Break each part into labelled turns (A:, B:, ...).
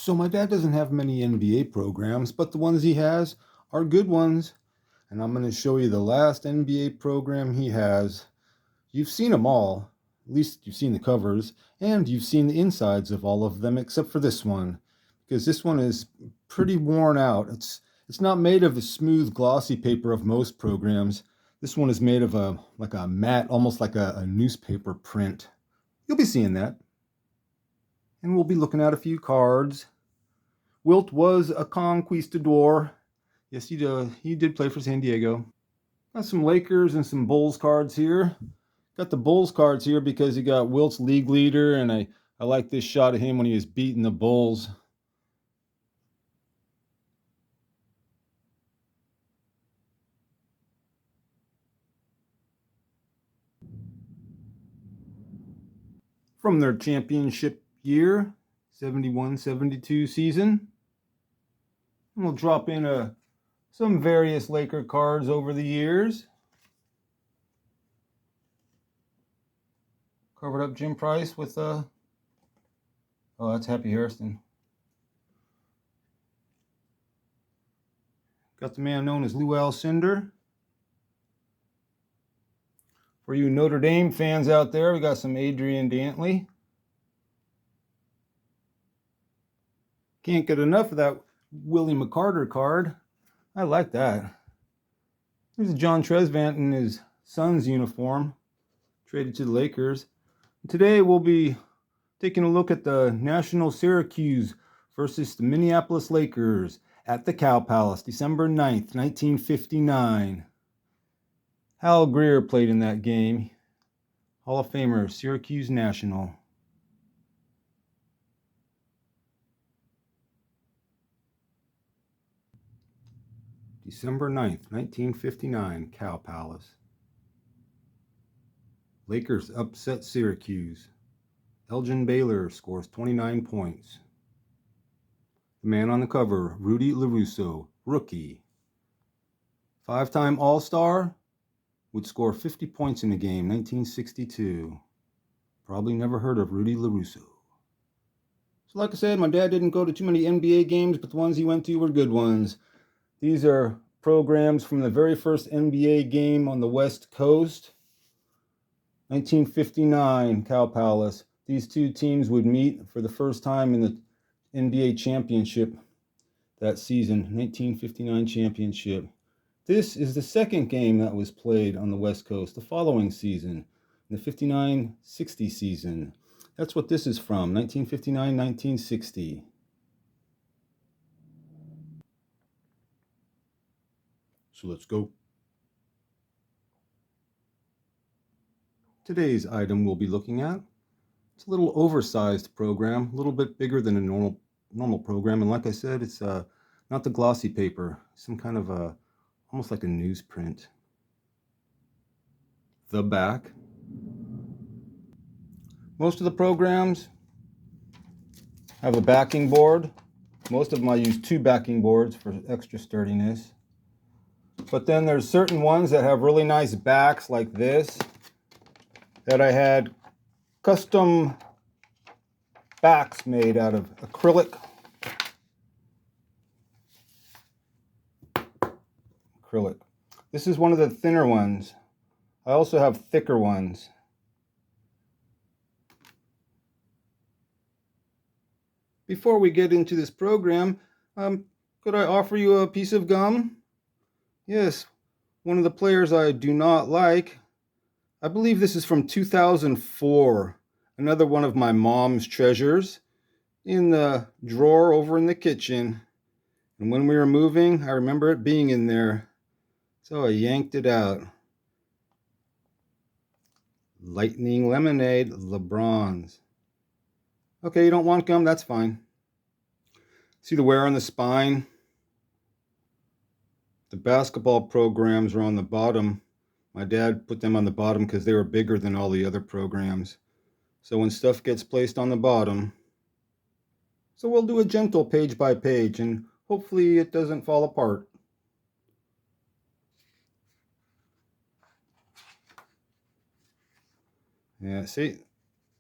A: So my dad doesn't have many NBA programs, but the ones he has are good ones. And I'm going to show you the last NBA program he has. You've seen them all. At least you've seen the covers, and you've seen the insides of all of them except for this one, because this one is pretty worn out. It's not made of the smooth, glossy paper of most programs. This one is made of a matte, almost like a newspaper print. You'll be seeing that. And we'll be looking at a few cards. Wilt was a conquistador. Yes, he did play for San Diego. Got some Lakers and some Bulls cards here. Got the Bulls cards here because you got Wilt's league leader, and I like this shot of him when he was beating the Bulls. From their championship year, 71-72 season. And we'll drop in some various Laker cards over the years. Covered up Jim Price with oh, that's Happy Hairston. Got the man known as Lou Alcindor. For you Notre Dame fans out there, we got some Adrian Dantley. Can't get enough of that Willie McCarter card. I like that. There's John Tresvant in his son's uniform, traded to the Lakers. Today we'll be taking a look at the National Syracuse versus the Minneapolis Lakers at the Cow Palace, December 9th, 1959. Hal Greer played in that game. Hall of Famer, Syracuse National. December 9th, 1959, Cow Palace. Lakers upset Syracuse. Elgin Baylor scores 29 points. The man on the cover, Rudy LaRusso, rookie. Five-time All-Star, would score 50 points in a game, 1962. Probably never heard of Rudy LaRusso. So like I said, my dad didn't go to too many NBA games, but the ones he went to were good ones. These are programs from the very first NBA game on the West Coast. 1959, Cow Palace. These two teams would meet for the first time in the NBA championship that season, 1959 championship. This is the second game that was played on the West Coast the following season, the 59-60 season. That's what this is from, 1959-1960. So let's go. Today's item we'll be looking at, it's a little oversized program, a little bit bigger than a normal program. And like I said, it's not the glossy paper, some kind of almost like a newsprint. The back. Most of the programs have a backing board. Most of them I use two backing boards for extra sturdiness. But then there's certain ones that have really nice backs like this that I had custom backs made out of acrylic. This is one of the thinner ones. I also have thicker ones. Before we get into this program, could I offer you a piece of gum? Yes, one of the players I do not like. I believe this is from 2004. Another one of my mom's treasures in the drawer over in the kitchen. And when we were moving, I remember it being in there. So I yanked it out. Lightning Lemonade, LeBron's. Okay, you don't want gum? That's fine. See the wear on the spine? The basketball programs are on the bottom. My dad put them on the bottom because they were bigger than all the other programs. So when stuff gets placed on the bottom, so we'll do a gentle page by page and hopefully it doesn't fall apart. Yeah, see?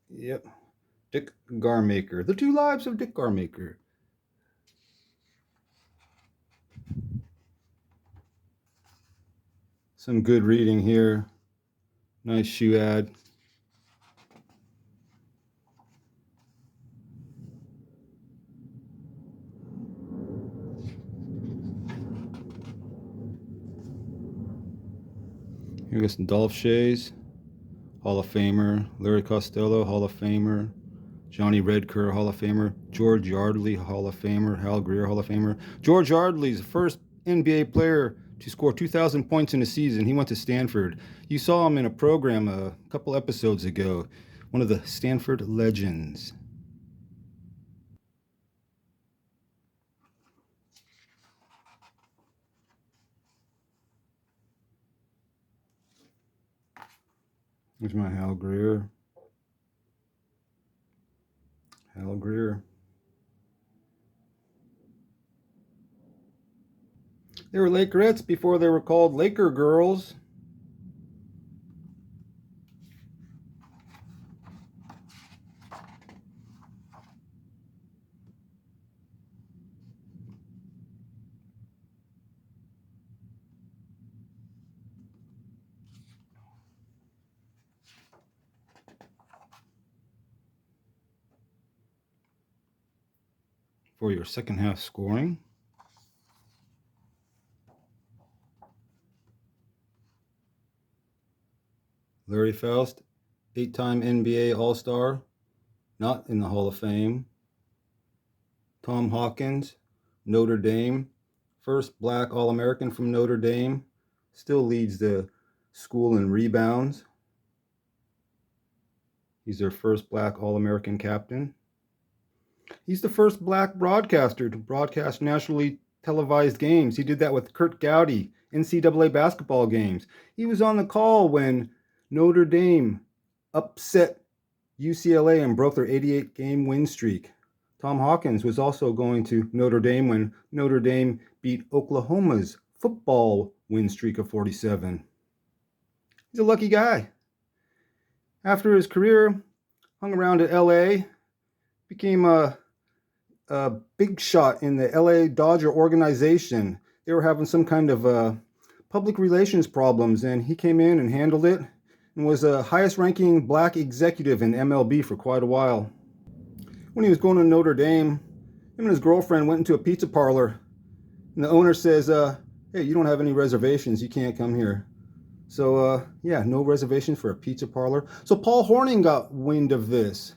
A: Yep. Dick Garmaker. The Two Lives of Dick Garmaker. Some good reading here. Nice shoe ad. Here goes some Dolph Shays, Hall of Famer. Larry Costello, Hall of Famer. Johnny Redker, Hall of Famer. George Yardley, Hall of Famer. Hal Greer, Hall of Famer. George Yardley's the first NBA player to score 2,000 points in a season. He went to Stanford. You saw him in a program a couple episodes ago. One of the Stanford legends. Here's my Hal Greer. Hal Greer. They were Lakerettes before they were called Laker Girls. For your second half scoring. Larry Faust, 8-time NBA All-Star, not in the Hall of Fame. Tom Hawkins, Notre Dame, first black All-American from Notre Dame, still leads the school in rebounds. He's their first black All-American captain. He's the first black broadcaster to broadcast nationally televised games. He did that with Kurt Gowdy, NCAA basketball games. He was on the call when Notre Dame upset UCLA and broke their 88-game win streak. Tom Hawkins was also going to Notre Dame when Notre Dame beat Oklahoma's football win streak of 47. He's a lucky guy. After his career, hung around at LA, became a big shot in the LA Dodger organization. They were having some kind of public relations problems, and he came in and handled it and was the highest ranking black executive in MLB for quite a while. When he was going to Notre Dame, him and his girlfriend went into a pizza parlor, and the owner says, hey, you don't have any reservations, you can't come here. So yeah, no reservations for a pizza parlor. So Paul Hornung got wind of this,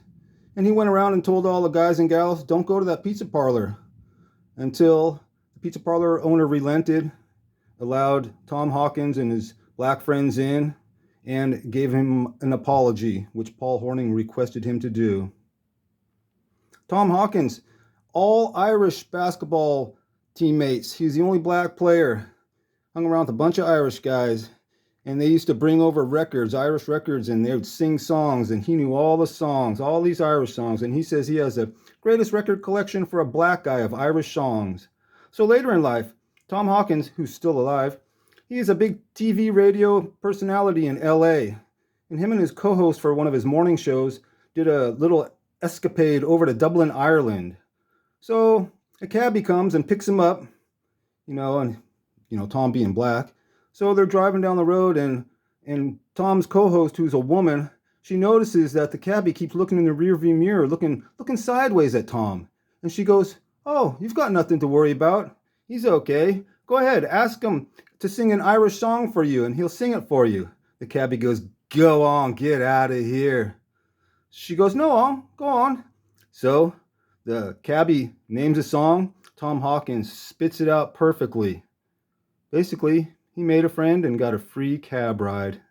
A: and he went around and told all the guys and gals, don't go to that pizza parlor, until the pizza parlor owner relented, allowed Tom Hawkins and his black friends in, and gave him an apology, which Paul Hornung requested him to do. Tom Hawkins, all Irish basketball teammates. He was the only black player. Hung around with a bunch of Irish guys, and they used to bring over records, Irish records, and they would sing songs, and he knew all the songs, all these Irish songs, and he says he has the greatest record collection for a black guy of Irish songs. So later in life, Tom Hawkins, who's still alive, he is a big TV radio personality in LA, and him and his co-host for one of his morning shows did a little escapade over to Dublin, Ireland. So a cabbie comes and picks him up, and Tom being black. So they're driving down the road, and Tom's co-host, who's a woman, she notices that the cabbie keeps looking in the rearview mirror, looking sideways at Tom. And she goes, oh, you've got nothing to worry about. He's okay. Go ahead, ask him to sing an Irish song for you, and he'll sing it for you. The cabbie goes, go on, get out of here. She goes, no, go on. So the cabbie names a song. Tom Hawkins spits it out perfectly. Basically, he made a friend and got a free cab ride.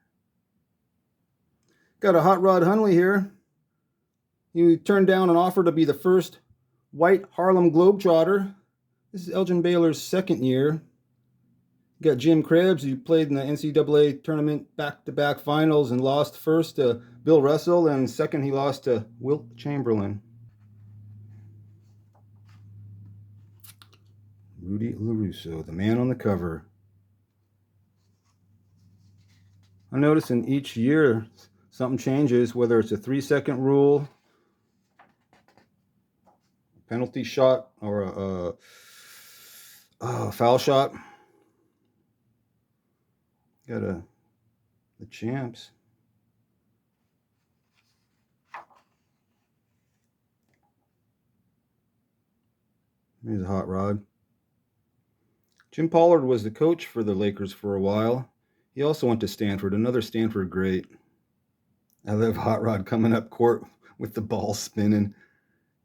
A: Got a Hot Rod Hundley here. He turned down an offer to be the first white Harlem Globetrotter. This is Elgin Baylor's second year. Got Jim Krebs, who played in the NCAA tournament back-to-back finals and lost first to Bill Russell, and second he lost to Wilt Chamberlain. Rudy LaRusso, the man on the cover. I notice in each year something changes, whether it's a 3-second rule, penalty shot, or Oh, foul shot. Got the champs. Here's a hot rod. Jim Pollard was the coach for the Lakers for a while. He also went to Stanford, another Stanford great. I love Hot Rod coming up court with the ball spinning.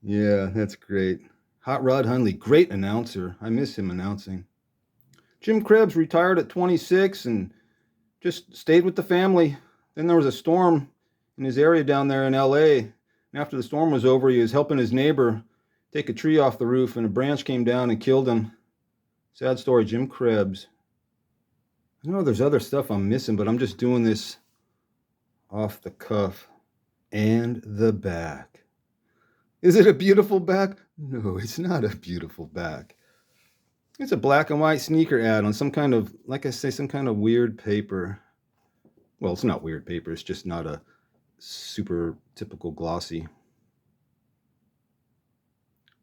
A: Yeah, that's great. Hot Rod Hundley, great announcer. I miss him announcing. Jim Krebs retired at 26 and just stayed with the family. Then there was a storm in his area down there in LA. And after the storm was over, he was helping his neighbor take a tree off the roof, and a branch came down and killed him. Sad story, Jim Krebs. I know there's other stuff I'm missing, but I'm just doing this off the cuff. And the back. Is it a beautiful back? No, it's not a beautiful back. It's a black and white sneaker ad on some kind of, like I say, some kind of weird paper. Well, it's not weird paper. It's just not a super typical glossy.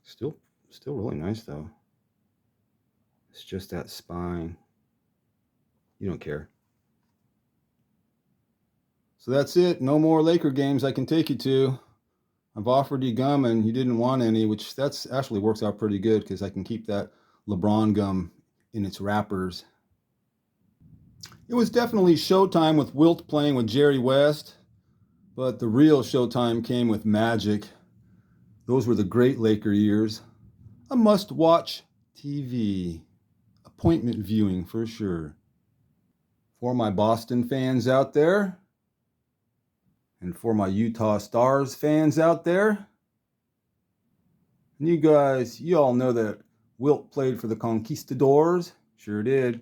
A: Still really nice though. It's just that spine. You don't care. So that's it. No more Laker games I can take you to. I've offered you gum and you didn't want any, which that's actually works out pretty good because I can keep that LeBron gum in its wrappers. It was definitely showtime with Wilt playing with Jerry West, but the real showtime came with Magic. Those were the great Laker years. A must-watch TV. Appointment viewing for sure. For my Boston fans out there, and for my Utah Stars fans out there, and you guys, you all know that Wilt played for the Conquistadors. Sure did.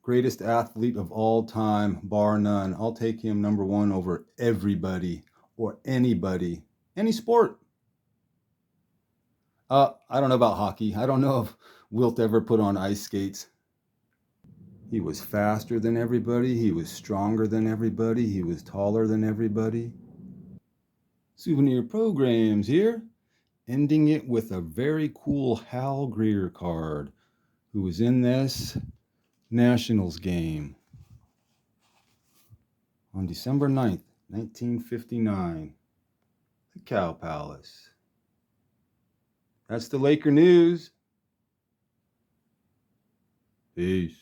A: Greatest athlete of all time, bar none. I'll take him number one over everybody or anybody, any sport. I don't know about hockey. I don't know if Wilt ever put on ice skates. He was faster than everybody. He was stronger than everybody. He was taller than everybody. Souvenir programs here. Ending it with a very cool Hal Greer card, who was in this Nationals game on December 9th, 1959. The Cow Palace. That's the Laker news. Peace.